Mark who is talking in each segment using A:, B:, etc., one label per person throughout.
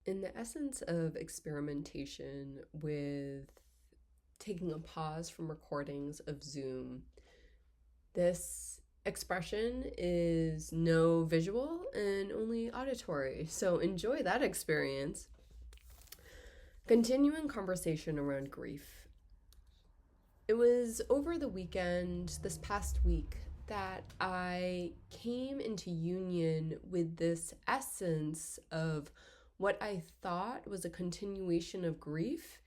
A: In the essence of experimentation with taking a pause from recordings of Zoom, this expression is no visual and only auditory. So enjoy that experience. Continuing conversation around grief. It was over the weekend, this past week, that I came into union with this essence of what I thought was a continuation of grief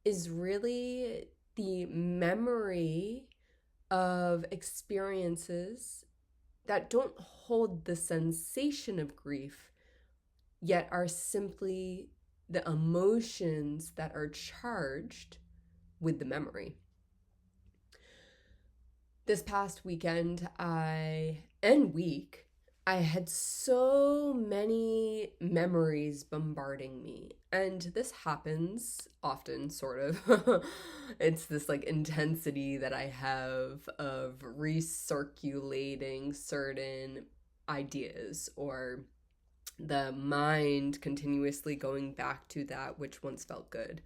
A: is really the memory of experiences that don't hold the sensation of grief, yet are simply the emotions that are charged with the memory. This past weekend and week, I had so many memories bombarding me. And this happens often, sort of. It's this like intensity that I have of recirculating certain ideas, or the mind continuously going back to that which once felt good.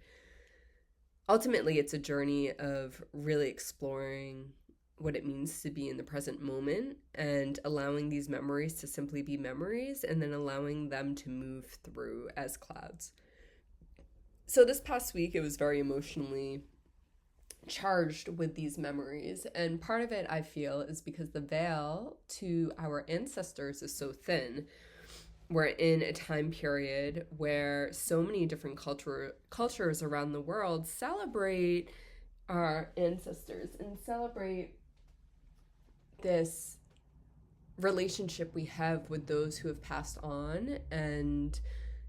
A: Ultimately, it's a journey of really exploring what it means to be in the present moment and allowing these memories to simply be memories, and then allowing them to move through as clouds. So this past week, it was very emotionally charged with these memories, and part of it, I feel, is because the veil to our ancestors is so thin. We're in a time period where so many different cultures around the world celebrate our ancestors and celebrate this relationship we have with those who have passed on, and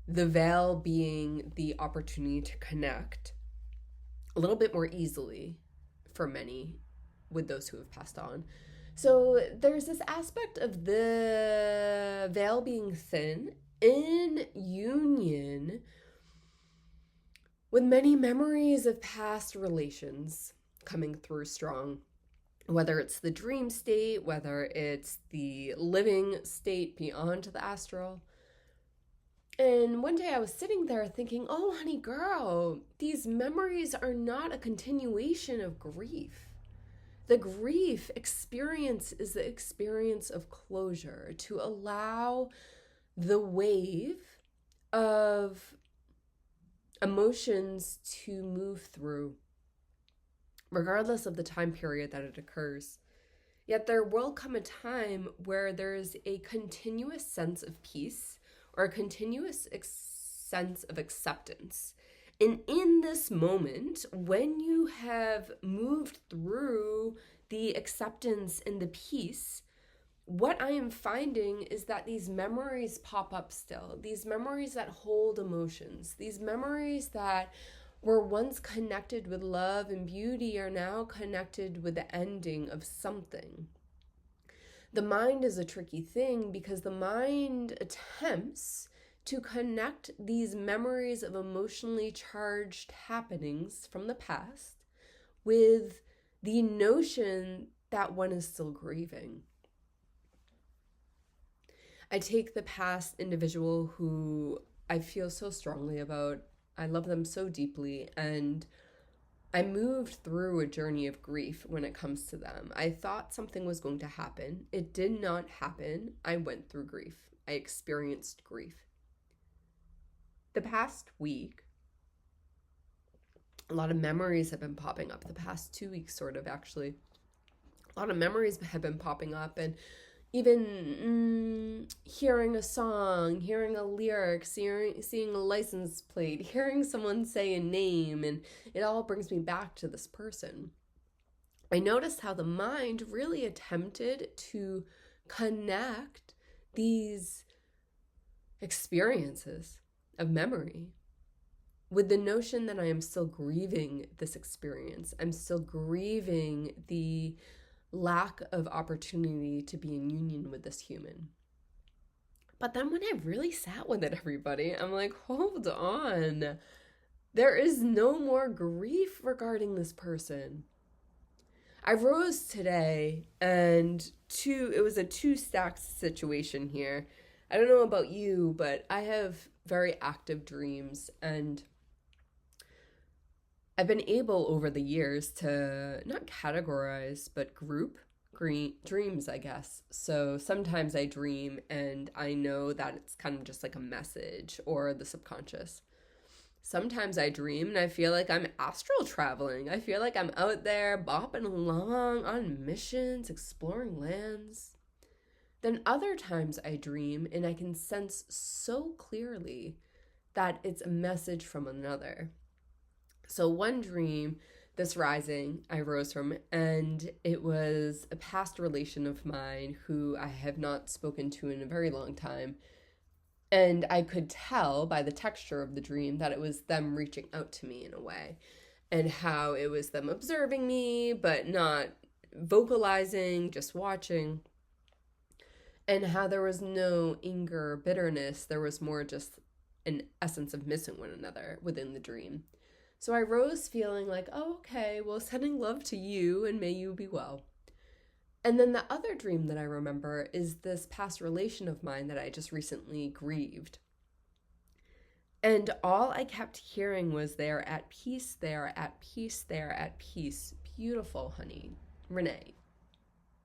A: the veil being the opportunity to connect a little bit more easily for many with those who have passed on. So there's this aspect of the veil being thin in union with many memories of past relations coming through strong. Whether it's the dream state, whether it's the living state beyond the astral. And one day I was sitting there thinking, oh, honey girl, these memories are not a continuation of grief. The grief experience is the experience of closure, to allow the wave of emotions to move through, regardless of the time period that it occurs. Yet there will come a time where there's a continuous sense of peace, or a continuous sense of acceptance. And in this moment, when you have moved through the acceptance and the peace, what I am finding is that these memories pop up still. These memories that hold emotions, these memories that were once connected with love and beauty are now connected with the ending of something. The mind is a tricky thing because the mind attempts to connect these memories of emotionally charged happenings from the past with the notion that one is still grieving. I take the past individual who I feel so strongly about. I love them so deeply, and I moved through a journey of grief when it comes to them. I thought something was going to happen. It did not happen. I went through grief. I experienced grief. The past week, a lot of memories have been popping up. The past 2 weeks, sort of, actually. A lot of memories have been popping up, and even hearing a song, hearing a lyric, seeing a license plate, hearing someone say a name, and it all brings me back to this person. I noticed how the mind really attempted to connect these experiences of memory with the notion that I am still grieving this experience. I'm still grieving the lack of opportunity to be in union with this human. But then when I really sat with it, everybody, I'm like, hold on. There is no more grief regarding this person. I rose today, and it was a two stacked situation here. I don't know about you, but I have very active dreams, and I've been able over the years to not categorize, but group dreams, I guess. So sometimes I dream and I know that it's kind of just like a message or the subconscious. Sometimes I dream and I feel like I'm astral traveling. I feel like I'm out there bopping along on missions, exploring lands. Then other times I dream and I can sense so clearly that it's a message from another. So one dream, this rising, I rose from, and it was a past relation of mine who I have not spoken to in a very long time. And I could tell by the texture of the dream that it was them reaching out to me in a way, and how it was them observing me, but not vocalizing, just watching. And how there was no anger or bitterness, there was more just an essence of missing one another within the dream. So I rose feeling like, oh, okay, well, sending love to you and may you be well. And then the other dream that I remember is this past relation of mine that I just recently grieved. And all I kept hearing was, they are at peace, they are at peace, they are at peace. Beautiful, honey. Renee.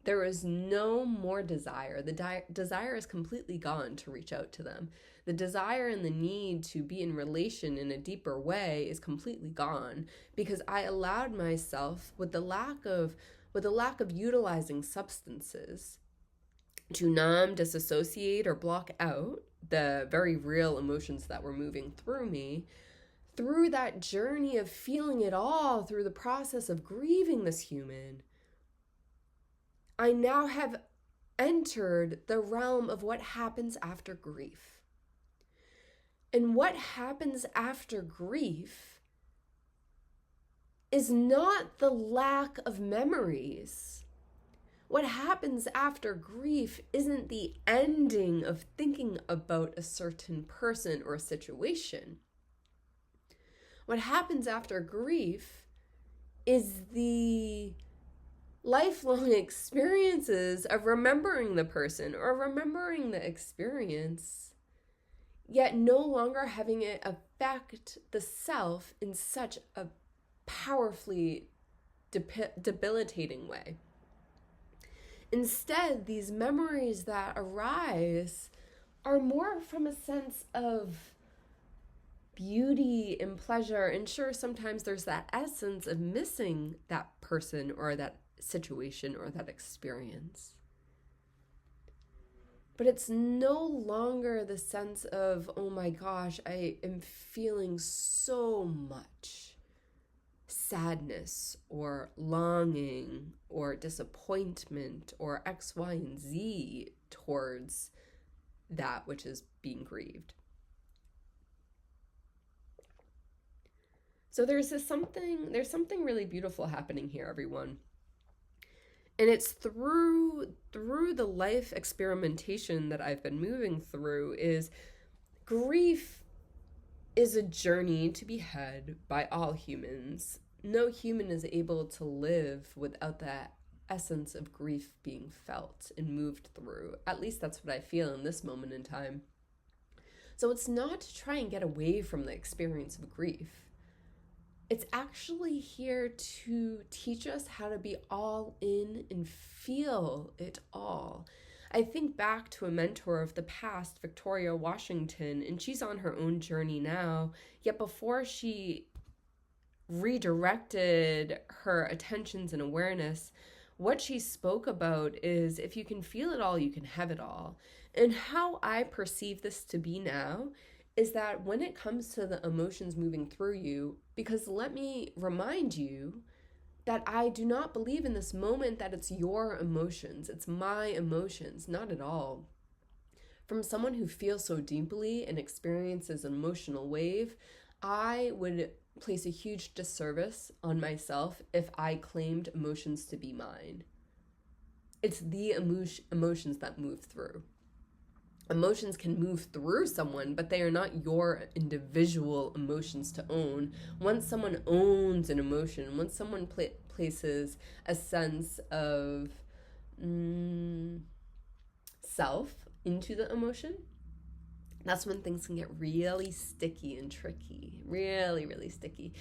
A: There is no more desire. The desire is completely gone to reach out to them. The desire and the need to be in relation in a deeper way is completely gone, because I allowed myself, with the lack of utilizing substances, to numb, disassociate, or block out the very real emotions that were moving through me, through that journey of feeling it all, through the process of grieving this human. I now have entered the realm of what happens after grief. And what happens after grief is not the lack of memories. What happens after grief isn't the ending of thinking about a certain person or a situation. What happens after grief is the lifelong experiences of remembering the person or remembering the experience, yet no longer having it affect the self in such a powerfully debilitating way. Instead, these memories that arise are more from a sense of beauty and pleasure. And sure, sometimes there's that essence of missing that person or that situation or that experience. But it's no longer the sense of, oh my gosh, I am feeling so much sadness or longing or disappointment or X, Y, and Z towards that which is being grieved. So there's something really beautiful happening here, everyone. And it's through the life experimentation that I've been moving through, is grief is a journey to be had by all humans. No human is able to live without that essence of grief being felt and moved through. At least that's what I feel in this moment in time. So it's not to try and get away from the experience of grief. It's actually here to teach us how to be all in and feel it all. I think back to a mentor of the past, Victoria Washington, and she's on her own journey now. Yet before she redirected her attentions and awareness, what she spoke about is, if you can feel it all, you can have it all. And how I perceive this to be now is that when it comes to the emotions moving through you, because let me remind you that I do not believe in this moment that it's your emotions, it's my emotions, not at all. From someone who feels so deeply and experiences an emotional wave, I would place a huge disservice on myself if I claimed emotions to be mine. It's the emotions that move through. Emotions can move through someone, but they are not your individual emotions to own. Once someone owns an emotion, once someone places a sense of self into the emotion, That's when things can get really sticky and tricky, really, really sticky.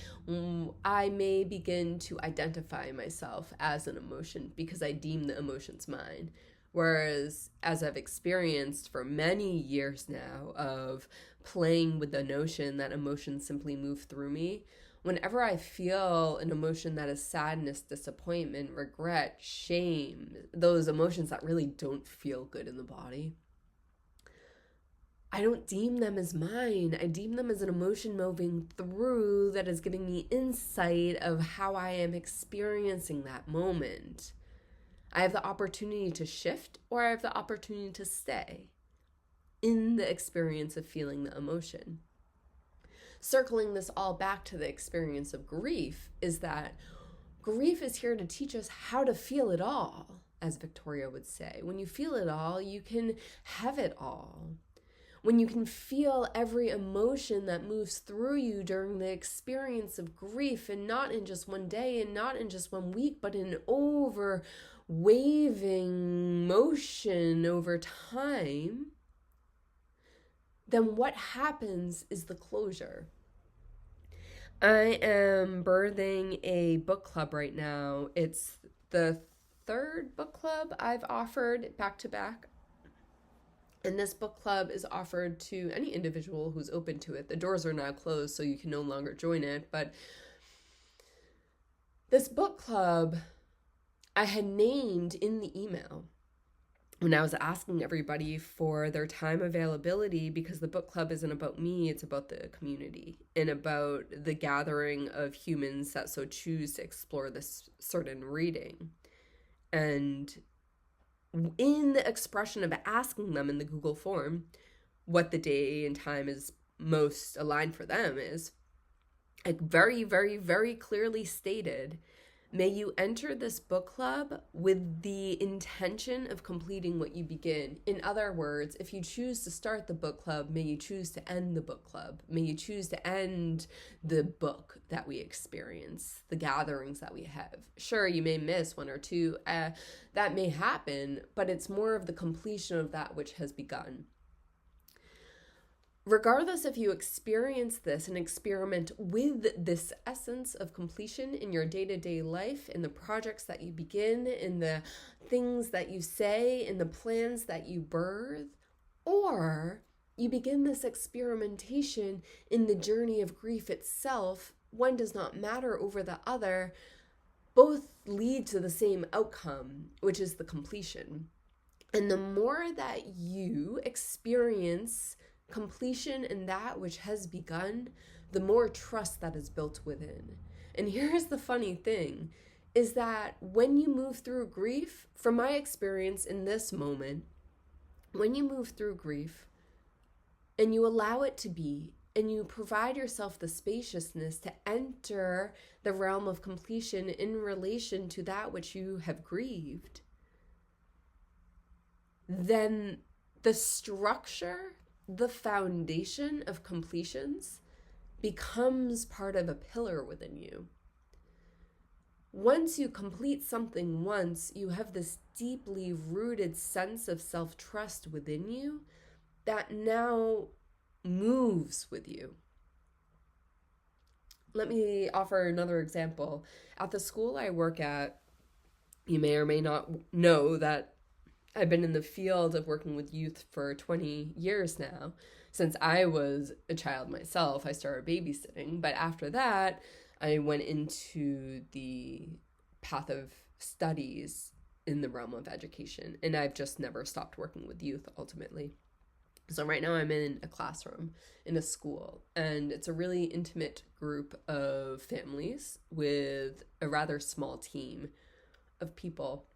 A: I may begin to identify myself as an emotion because I deem the emotions mine. Whereas, as I've experienced for many years now of playing with the notion that emotions simply move through me, whenever I feel an emotion that is sadness, disappointment, regret, shame, those emotions that really don't feel good in the body, I don't deem them as mine. I deem them as an emotion moving through that is giving me insight of how I am experiencing that moment. I have the opportunity to shift, or I have the opportunity to stay in the experience of feeling the emotion. Circling this all back to the experience of grief is that grief is here to teach us how to feel it all, as Victoria would say. When you feel it all, you can have it all. When you can feel every emotion that moves through you during the experience of grief, and not in just one day and not in just 1 week, but in over waving motion over time, then what happens is the closure. I am birthing a book club right now. It's the third book club I've offered back to back. And this book club is offered to any individual who's open to it. The doors are now closed, so you can no longer join it. But this book club I had named in the email when I was asking everybody for their time availability, because the book club isn't about me, it's about the community and about the gathering of humans that so choose to explore this certain reading. And in the expression of asking them in the Google form what the day and time is most aligned for them is, I very, very, very clearly stated, may you enter this book club with the intention of completing what you begin. In other words, if you choose to start the book club, may you choose to end the book club. May you choose to end the book that we experience, the gatherings that we have. Sure, you may miss one or two. That may happen, but it's more of the completion of that which has begun. Regardless if you experience this and experiment with this essence of completion in your day-to-day life, in the projects that you begin, in the things that you say, in the plans that you birth, or you begin this experimentation in the journey of grief itself, one does not matter over the other. Both lead to the same outcome, which is the completion. And the more that you experience completion in that which has begun, the more trust that is built within. And here's the funny thing, is that when you move through grief, from my experience in this moment, when you move through grief and you allow it to be, and you provide yourself the spaciousness to enter the realm of completion in relation to that which you have grieved, then the structure, the foundation of completions becomes part of a pillar within you. Once you complete something once, you have this deeply rooted sense of self-trust within you that now moves with you. Let me offer another example. At the school I work at, you may or may not know that I've been in the field of working with youth for 20 years now. Since I was a child myself, I started babysitting. But after that, I went into the path of studies in the realm of education. And I've just never stopped working with youth ultimately. So right now I'm in a classroom in a school, and it's a really intimate group of families with a rather small team of people.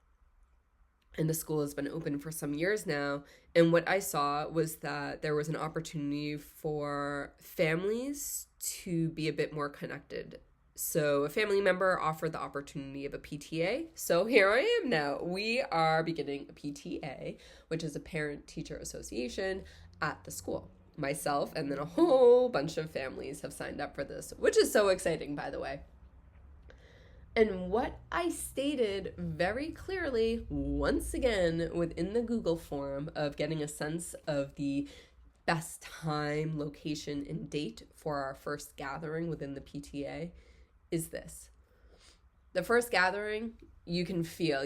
A: And the school has been open for some years now. And what I saw was that there was an opportunity for families to be a bit more connected. So a family member offered the opportunity of a PTA. So here I am now. We are beginning a PTA, which is a parent-teacher association at the school. Myself and then a whole bunch of families have signed up for this, which is so exciting, by the way. And what I stated very clearly, once again, within the Google form of getting a sense of the best time, location, and date for our first gathering within the PTA is this. The first gathering, you can feel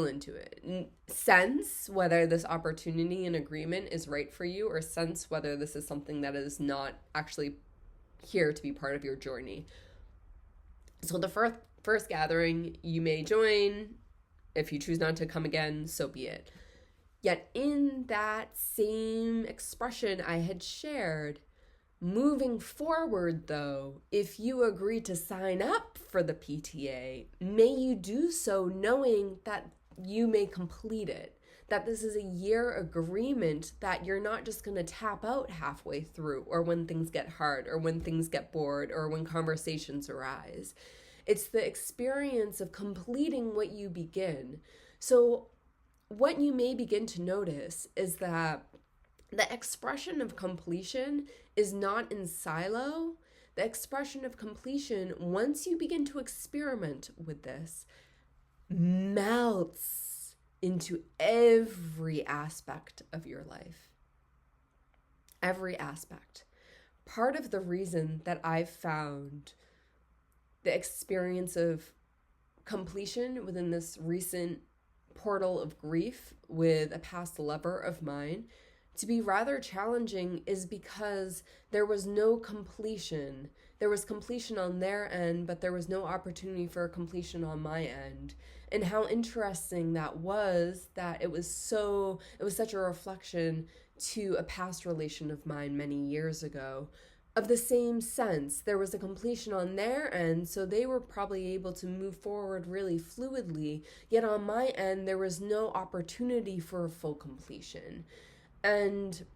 A: into it. Sense whether this opportunity and agreement is right for you, or sense whether this is something that is not actually here to be part of your journey. So the first gathering, you may join. If you choose not to come again, so be it. Yet in that same expression I had shared, moving forward though, if you agree to sign up for the PTA, may you do so knowing that you may complete it, that this is a year agreement, that you're not just going to tap out halfway through, or when things get hard, or when things get bored, or when conversations arise. It's the experience of completing what you begin. So what you may begin to notice is that the expression of completion is not in silo. The expression of completion, once you begin to experiment with this, melts into every aspect of your life. Every aspect. Part of the reason that I've found the experience of completion within this recent portal of grief with a past lover of mine to be rather challenging is because there was no completion. There was completion on their end, but there was no opportunity for completion on my end. And how interesting that was, that it was such a reflection to a past relation of mine many years ago. Of the same sense, there was a completion on their end, so they were probably able to move forward really fluidly, yet on my end, there was no opportunity for a full completion. And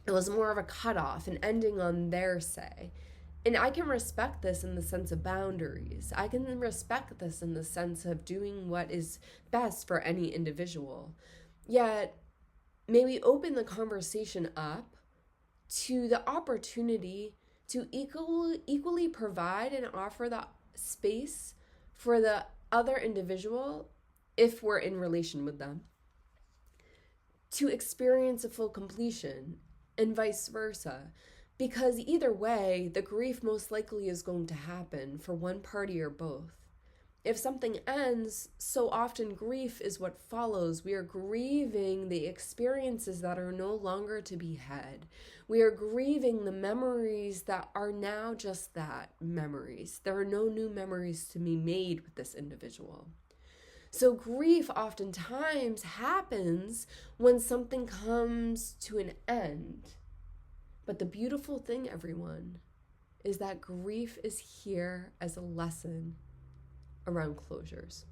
A: it was more of a cutoff, an ending on their say. And I can respect this in the sense of boundaries. I can respect this in the sense of doing what is best for any individual. Yet, may we open the conversation up to the opportunity to equally provide and offer the space for the other individual, if we're in relation with them, to experience a full completion, and vice versa. Because either way, the grief most likely is going to happen for one party or both. If something ends, so often grief is what follows. We are grieving the experiences that are no longer to be had. We are grieving the memories that are now just that, memories. There are no new memories to be made with this individual. So grief oftentimes happens when something comes to an end. But the beautiful thing, everyone, is that grief is here as a lesson around closures.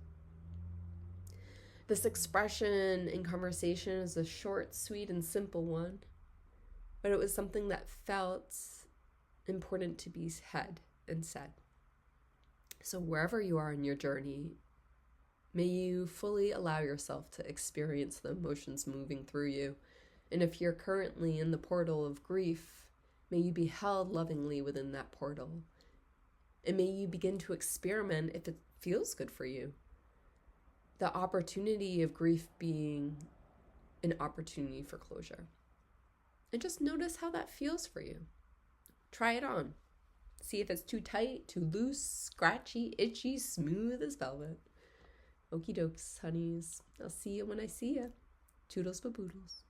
A: This expression in conversation is a short, sweet, and simple one, but it was something that felt important to be said and said. So wherever you are in your journey, may you fully allow yourself to experience the emotions moving through you. And if you're currently in the portal of grief, may you be held lovingly within that portal. And may you begin to experiment if it feels good for you. The opportunity of grief being an opportunity for closure. And just notice how that feels for you. Try it on. See if it's too tight, too loose, scratchy, itchy, smooth as velvet. Okie dokes, honeys. I'll see you when I see you. Toodles baboodles.